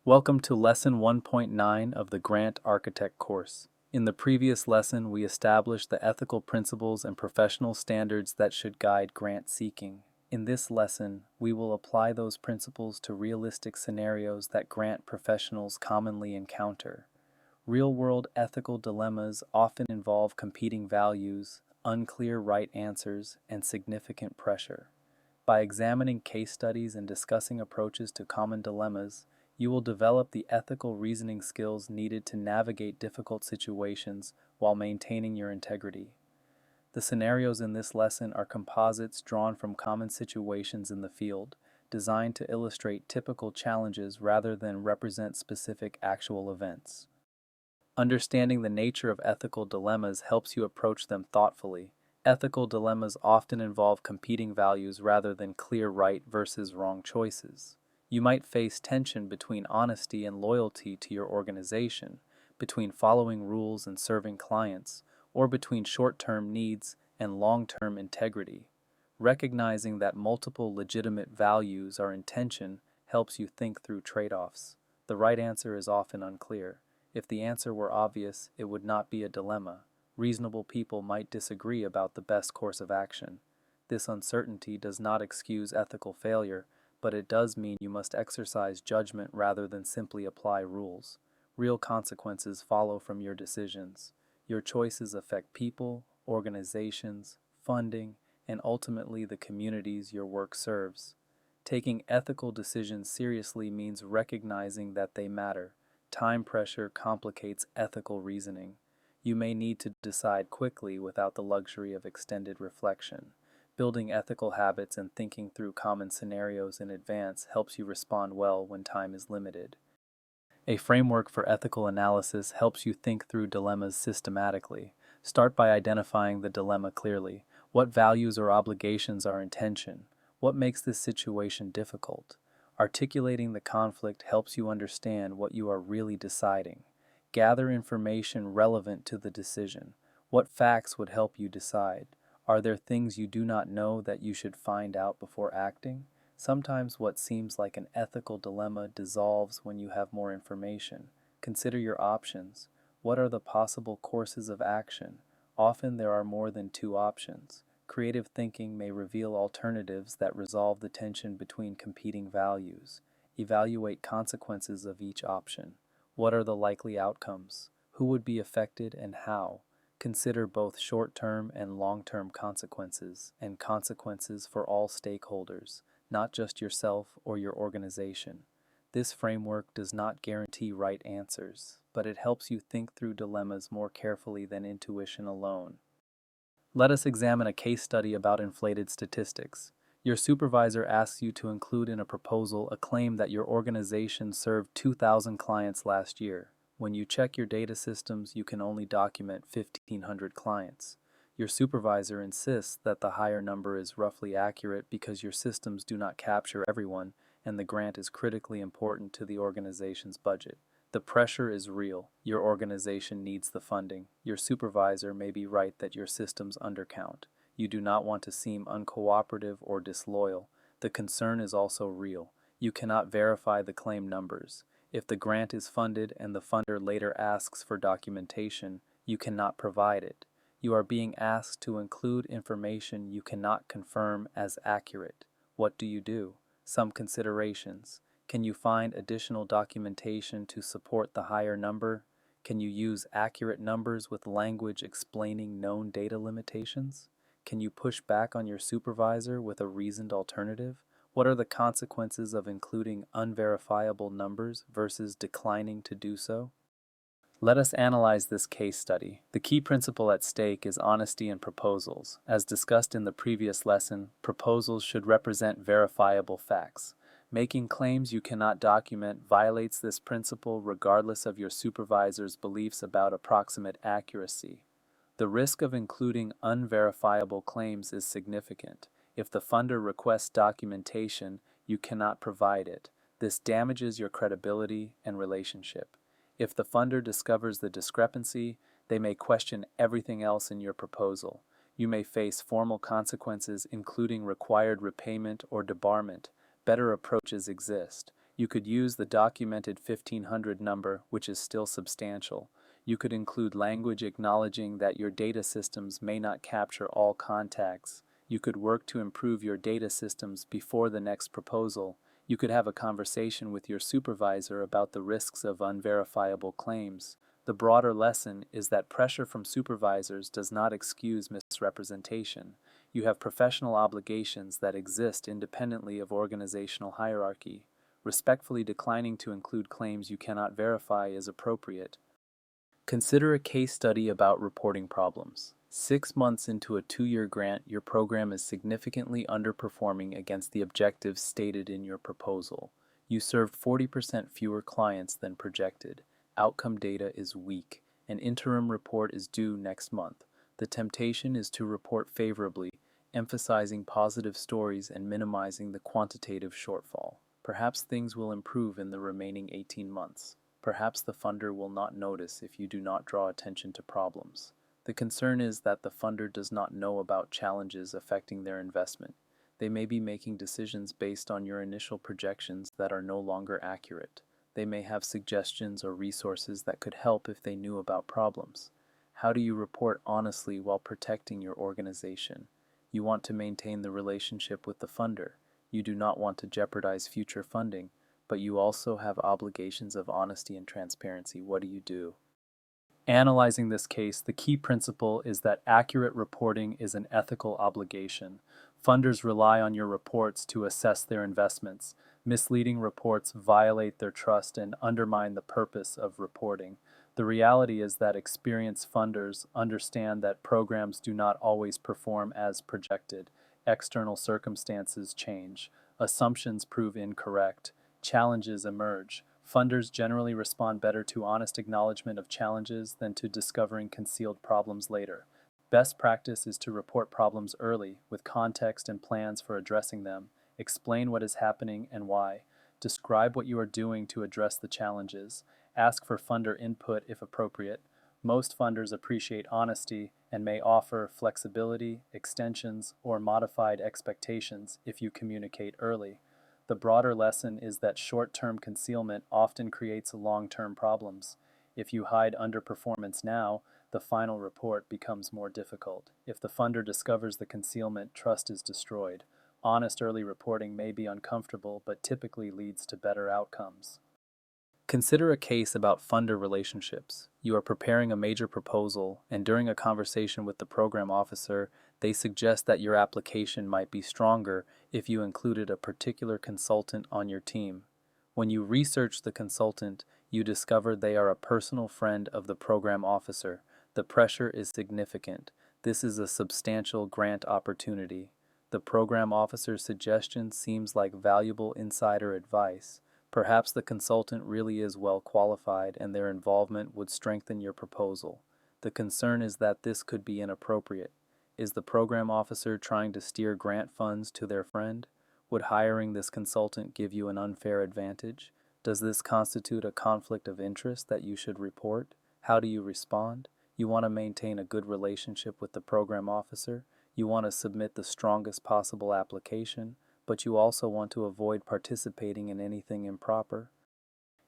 Welcome to Lesson 1.9 of the Grant Architect course. In the previous lesson, we established the ethical principles and professional standards that should guide grant seeking. In this lesson, we will apply those principles to realistic scenarios that grant professionals commonly encounter. Real-world ethical dilemmas often involve competing values, unclear right answers, and significant pressure. By examining case studies and discussing approaches to common dilemmas, you will develop the ethical reasoning skills needed to navigate difficult situations while maintaining your integrity. The scenarios in this lesson are composites drawn from common situations in the field, designed to illustrate typical challenges rather than represent specific actual events. Understanding the nature of ethical dilemmas helps you approach them thoughtfully. Ethical dilemmas often involve competing values rather than clear right versus wrong choices. You might face tension between honesty and loyalty to your organization, between following rules and serving clients, or between short-term needs and long-term integrity. Recognizing that multiple legitimate values are in tension helps you think through trade-offs. The right answer is often unclear. If the answer were obvious, it would not be a dilemma. Reasonable people might disagree about the best course of action. This uncertainty does not excuse ethical failure, but it does mean you must exercise judgment rather than simply apply rules. Real consequences follow from your decisions. Your choices affect people, organizations, funding, and ultimately the communities your work serves. Taking ethical decisions seriously means recognizing that they matter. Time pressure complicates ethical reasoning. You may need to decide quickly without the luxury of extended reflection. Building ethical habits and thinking through common scenarios in advance helps you respond well when time is limited. A framework for ethical analysis helps you think through dilemmas systematically. Start by identifying the dilemma clearly. What values or obligations are in tension? What makes this situation difficult? Articulating the conflict helps you understand what you are really deciding. Gather information relevant to the decision. What facts would help you decide? Are there things you do not know that you should find out before acting? Sometimes what seems like an ethical dilemma dissolves when you have more information. Consider your options. What are the possible courses of action? Often there are more than two options. Creative thinking may reveal alternatives that resolve the tension between competing values. Evaluate consequences of each option. What are the likely outcomes? Who would be affected and how? Consider both short-term and long-term consequences, and consequences for all stakeholders, not just yourself or your organization. This framework does not guarantee right answers, but it helps you think through dilemmas more carefully than intuition alone. Let us examine a case study about inflated statistics. Your supervisor asks you to include in a proposal a claim that your organization served 2,000 clients last year. When you check your data systems, you can only document 1,500 clients. Your supervisor insists that the higher number is roughly accurate because your systems do not capture everyone, and the grant is critically important to the organization's budget. The pressure is real. Your organization needs the funding. Your supervisor may be right that your systems undercount. You do not want to seem uncooperative or disloyal. The concern is also real. You cannot verify the claim numbers. If the grant is funded and the funder later asks for documentation, you cannot provide it. You are being asked to include information you cannot confirm as accurate. What do you do? Some considerations. Can you find additional documentation to support the higher number? Can you use accurate numbers with language explaining known data limitations? Can you push back on your supervisor with a reasoned alternative? What are the consequences of including unverifiable numbers versus declining to do so? Let us analyze this case study. The key principle at stake is honesty in proposals. As discussed in the previous lesson, proposals should represent verifiable facts. Making claims you cannot document violates this principle regardless of your supervisor's beliefs about approximate accuracy. The risk of including unverifiable claims is significant. If the funder requests documentation, you cannot provide it. This damages your credibility and relationship. If the funder discovers the discrepancy, they may question everything else in your proposal. You may face formal consequences, including required repayment or debarment. Better approaches exist. You could use the documented 1500 number, which is still substantial. You could include language acknowledging that your data systems may not capture all contacts. You could work to improve your data systems before the next proposal. You could have a conversation with your supervisor about the risks of unverifiable claims. The broader lesson is that pressure from supervisors does not excuse misrepresentation. You have professional obligations that exist independently of organizational hierarchy. Respectfully declining to include claims you cannot verify is appropriate. Consider a case study about reporting problems. 6 months into a 2-year grant, your program is significantly underperforming against the objectives stated in your proposal. You served 40% fewer clients than projected. Outcome data is weak. An interim report is due next month. The temptation is to report favorably, emphasizing positive stories and minimizing the quantitative shortfall. Perhaps things will improve in the remaining 18 months. Perhaps the funder will not notice if you do not draw attention to problems. The concern is that the funder does not know about challenges affecting their investment. They may be making decisions based on your initial projections that are no longer accurate. They may have suggestions or resources that could help if they knew about problems. How do you report honestly while protecting your organization? You want to maintain the relationship with the funder. You do not want to jeopardize future funding, but you also have obligations of honesty and transparency. What do you do? Analyzing this case, the key principle is that accurate reporting is an ethical obligation. Funders rely on your reports to assess their investments. Misleading reports violate their trust and undermine the purpose of reporting. The reality is that experienced funders understand that programs do not always perform as projected. External circumstances change. Assumptions prove incorrect. Challenges emerge. Funders generally respond better to honest acknowledgement of challenges than to discovering concealed problems later. Best practice is to report problems early, with context and plans for addressing them. Explain what is happening and why. Describe what you are doing to address the challenges. Ask for funder input if appropriate. Most funders appreciate honesty and may offer flexibility, extensions, or modified expectations if you communicate early. The broader lesson is that short-term concealment often creates long-term problems. If you hide underperformance now, the final report becomes more difficult. If the funder discovers the concealment, trust is destroyed. Honest early reporting may be uncomfortable, but typically leads to better outcomes. Consider a case about funder relationships. You are preparing a major proposal, and during a conversation with the program officer, they suggest that your application might be stronger if you included a particular consultant on your team. When you research the consultant, you discover they are a personal friend of the program officer. The pressure is significant. This is a substantial grant opportunity. The program officer's suggestion seems like valuable insider advice. Perhaps the consultant really is well qualified and their involvement would strengthen your proposal. The concern is that this could be inappropriate. Is the program officer trying to steer grant funds to their friend? Would hiring this consultant give you an unfair advantage? Does this constitute a conflict of interest that you should report? How do you respond? You want to maintain a good relationship with the program officer. You want to submit the strongest possible application, but you also want to avoid participating in anything improper.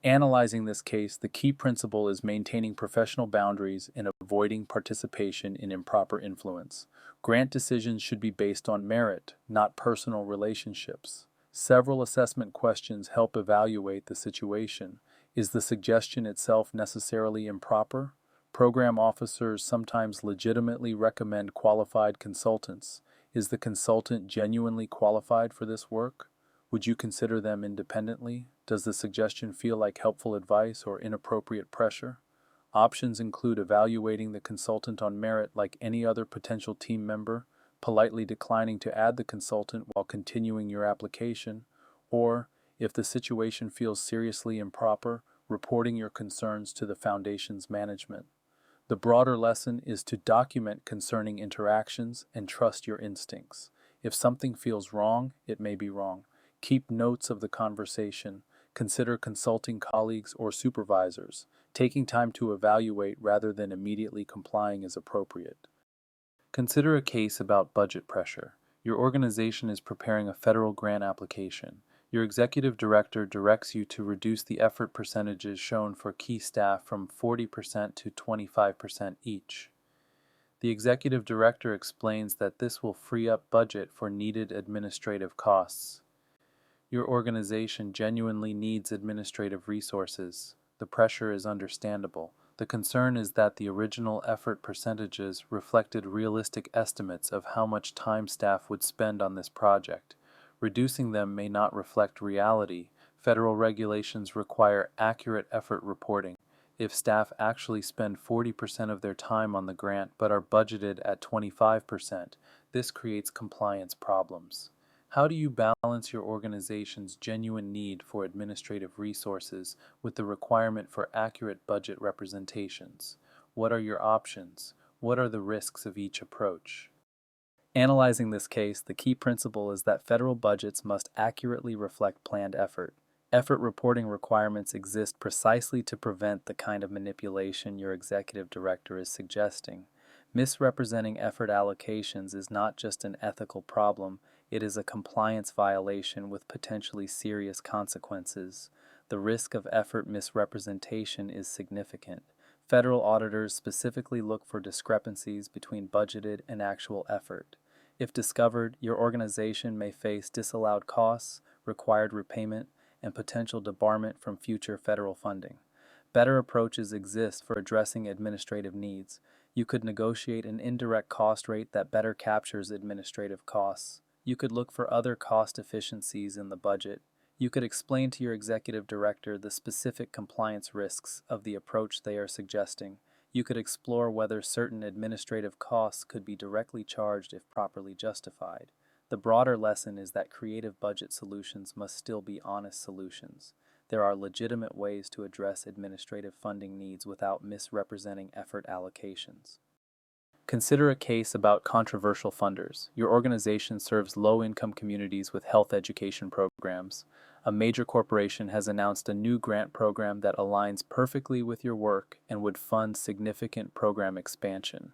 Analyzing this case, the key principle is maintaining professional boundaries and avoiding participation in improper influence. Grant decisions should be based on merit, not personal relationships. Several assessment questions help evaluate the situation. Is the suggestion itself necessarily improper? Program officers sometimes legitimately recommend qualified consultants. Is the consultant genuinely qualified for this work? Would you consider them independently? Does the suggestion feel like helpful advice or inappropriate pressure? Options include evaluating the consultant on merit like any other potential team member, politely declining to add the consultant while continuing your application, or, if the situation feels seriously improper, reporting your concerns to the foundation's management. The broader lesson is to document concerning interactions and trust your instincts. If something feels wrong, it may be wrong. Keep notes of the conversation. Consider consulting colleagues or supervisors. Taking time to evaluate rather than immediately complying is appropriate. Consider a case about budget pressure. Your organization is preparing a federal grant application. Your executive director directs you to reduce the effort percentages shown for key staff from 40% to 25% each. The executive director explains that this will free up budget for needed administrative costs. Your organization genuinely needs administrative resources. The pressure is understandable. The concern is that the original effort percentages reflected realistic estimates of how much time staff would spend on this project. Reducing them may not reflect reality. Federal regulations require accurate effort reporting. If staff actually spend 40% of their time on the grant but are budgeted at 25%, this creates compliance problems. How do you balance your organization's genuine need for administrative resources with the requirement for accurate budget representations? What are your options? What are the risks of each approach? Analyzing this case, the key principle is that federal budgets must accurately reflect planned effort. Effort reporting requirements exist precisely to prevent the kind of manipulation your executive director is suggesting. Misrepresenting effort allocations is not just an ethical problem, it is a compliance violation with potentially serious consequences. The risk of effort misrepresentation is significant. Federal auditors specifically look for discrepancies between budgeted and actual effort. If discovered, your organization may face disallowed costs, required repayment, and potential debarment from future federal funding. Better approaches exist for addressing administrative needs. You could negotiate an indirect cost rate that better captures administrative costs. You could look for other cost efficiencies in the budget. You could explain to your executive director the specific compliance risks of the approach they are suggesting. You could explore whether certain administrative costs could be directly charged if properly justified. The broader lesson is that creative budget solutions must still be honest solutions. There are legitimate ways to address administrative funding needs without misrepresenting effort allocations. Consider a case about controversial funders. Your organization serves low-income communities with health education programs. A major corporation has announced a new grant program that aligns perfectly with your work and would fund significant program expansion.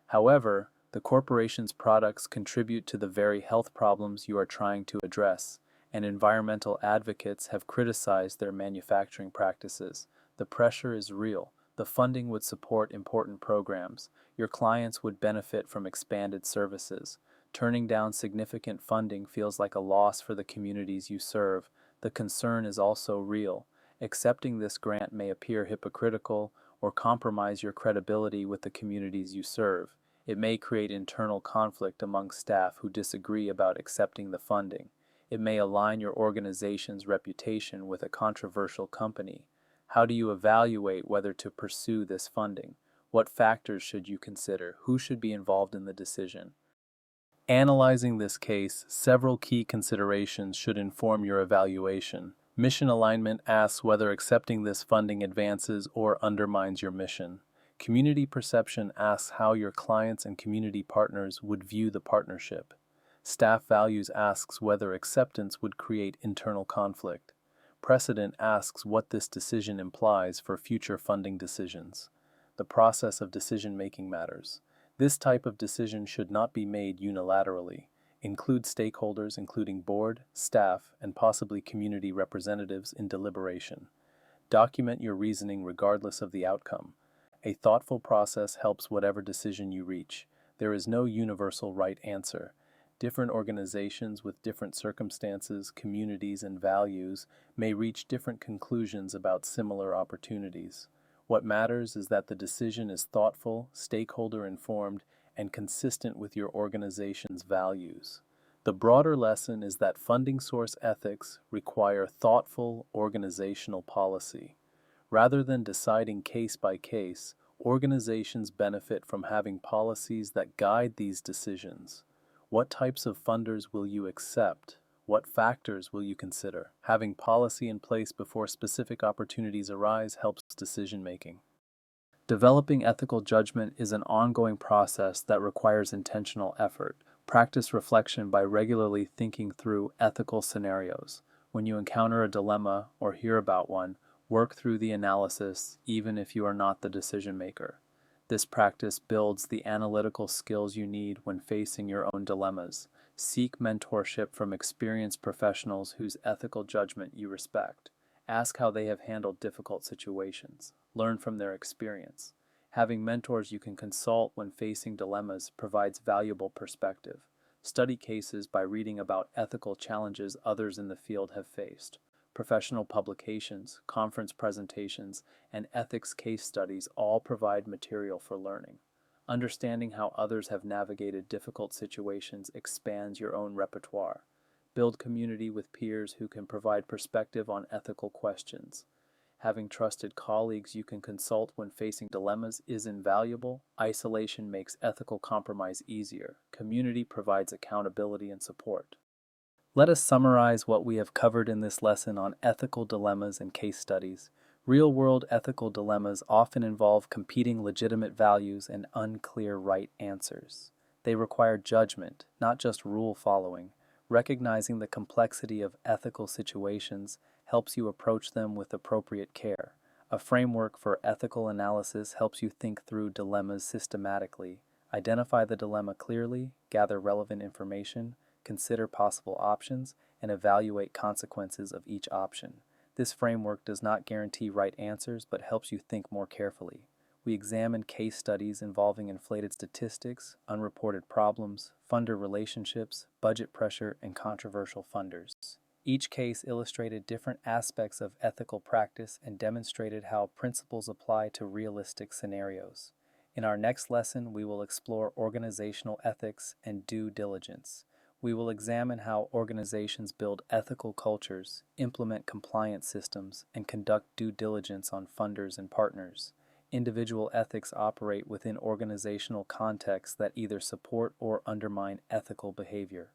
However, the corporation's products contribute to the very health problems you are trying to address, and environmental advocates have criticized their manufacturing practices. The pressure is real. The funding would support important programs. Your clients would benefit from expanded services. Turning down significant funding feels like a loss for the communities you serve. The concern is also real. Accepting this grant may appear hypocritical or compromise your credibility with the communities you serve. It may create internal conflict among staff who disagree about accepting the funding. It may align your organization's reputation with a controversial company. How do you evaluate whether to pursue this funding? What factors should you consider? Who should be involved in the decision? Analyzing this case, several key considerations should inform your evaluation. Mission alignment asks whether accepting this funding advances or undermines your mission. Community perception asks how your clients and community partners would view the partnership. Staff values asks whether acceptance would create internal conflict. Precedent asks what this decision implies for future funding decisions. The process of decision-making matters. This type of decision should not be made unilaterally. Include stakeholders, including board, staff, and possibly community representatives in deliberation. Document your reasoning regardless of the outcome. A thoughtful process helps whatever decision you reach. There is no universal right answer. Different organizations with different circumstances, communities, and values may reach different conclusions about similar opportunities. What matters is that the decision is thoughtful, stakeholder-informed, and consistent with your organization's values. The broader lesson is that funding source ethics require thoughtful organizational policy. Rather than deciding case by case, organizations benefit from having policies that guide these decisions. What types of funders will you accept? What factors will you consider? Having policy in place before specific opportunities arise helps decision-making. Developing ethical judgment is an ongoing process that requires intentional effort. Practice reflection by regularly thinking through ethical scenarios. When you encounter a dilemma or hear about one, work through the analysis even if you are not the decision maker. This practice builds the analytical skills you need when facing your own dilemmas. Seek mentorship from experienced professionals whose ethical judgment you respect. Ask how they have handled difficult situations. Learn from their experience. Having mentors you can consult when facing dilemmas provides valuable perspective. Study cases by reading about ethical challenges others in the field have faced. Professional publications, conference presentations, and ethics case studies all provide material for learning. Understanding how others have navigated difficult situations expands your own repertoire. Build community with peers who can provide perspective on ethical questions. Having trusted colleagues you can consult when facing dilemmas is invaluable. Isolation makes ethical compromise easier. Community provides accountability and support. Let us summarize what we have covered in this lesson on ethical dilemmas and case studies. Real-world ethical dilemmas often involve competing legitimate values and unclear right answers. They require judgment, not just rule following. Recognizing the complexity of ethical situations helps you approach them with appropriate care. A framework for ethical analysis helps you think through dilemmas systematically. Identify the dilemma clearly, gather relevant information, consider possible options, and evaluate consequences of each option. This framework does not guarantee right answers, but helps you think more carefully. We examine case studies involving inflated statistics, unreported problems, funder relationships, budget pressure, and controversial funders. Each case illustrated different aspects of ethical practice and demonstrated how principles apply to realistic scenarios. In our next lesson, we will explore organizational ethics and due diligence. We will examine how organizations build ethical cultures, implement compliance systems, and conduct due diligence on funders and partners. Individual ethics operate within organizational contexts that either support or undermine ethical behavior.